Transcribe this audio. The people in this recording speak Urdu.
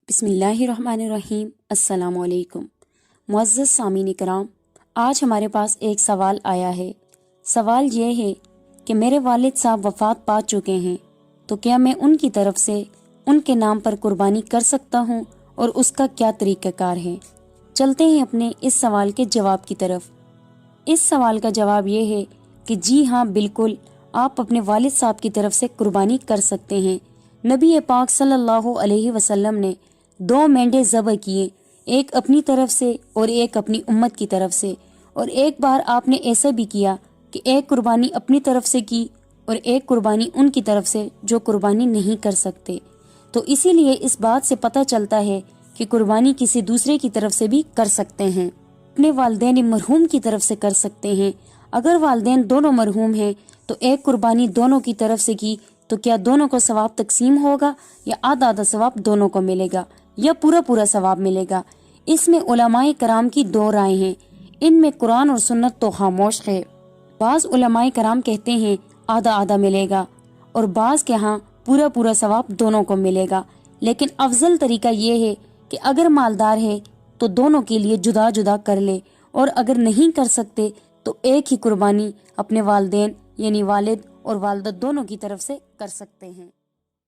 بسم اللہ الرحمن الرحیم۔ السلام علیکم معزز سامعین کرام، آج ہمارے پاس ایک سوال آیا ہے۔ سوال یہ ہے کہ میرے والد صاحب وفات پا چکے ہیں، تو کیا میں ان کی طرف سے ان کے نام پر قربانی کر سکتا ہوں اور اس کا کیا طریقہ کار ہے؟ چلتے ہیں اپنے اس سوال کے جواب کی طرف۔ اس سوال کا جواب یہ ہے کہ جی ہاں، بالکل آپ اپنے والد صاحب کی طرف سے قربانی کر سکتے ہیں۔ نبی پاک صلی اللہ علیہ وسلم نے 2 مینڈے ذبح کیے، ایک اپنی طرف سے اور ایک اپنی امت کی طرف سے، اور ایک بار آپ نے ایسا بھی کیا کہ ایک قربانی اپنی طرف سے کی اور ایک قربانی ان کی طرف سے جو قربانی نہیں کر سکتے۔ تو اسی لیے اس بات سے پتہ چلتا ہے کہ قربانی کسی دوسرے کی طرف سے بھی کر سکتے ہیں، اپنے والدین مرحوم کی طرف سے کر سکتے ہیں۔ اگر والدین دونوں مرحوم ہیں تو ایک قربانی دونوں کی طرف سے کی تو کیا دونوں کو ثواب تقسیم ہوگا، یا آدھا آدھا ثواب دونوں کو ملے گا، یا پورا پورا ثواب ملے گا؟ اس میں علماء کرام کی 2 رائے ہیں، ان میں قرآن اور سنت تو خاموش ہے۔ بعض علماء کرام کہتے ہیں آدھا آدھا ملے گا، اور بعض کے ہاں پورا پورا ثواب دونوں کو ملے گا۔ لیکن افضل طریقہ یہ ہے کہ اگر مالدار ہے تو دونوں کے لیے جدا جدا کر لے، اور اگر نہیں کر سکتے تو ایک ہی قربانی اپنے والدین یعنی والد اور والدہ دونوں کی طرف سے کر سکتے ہیں۔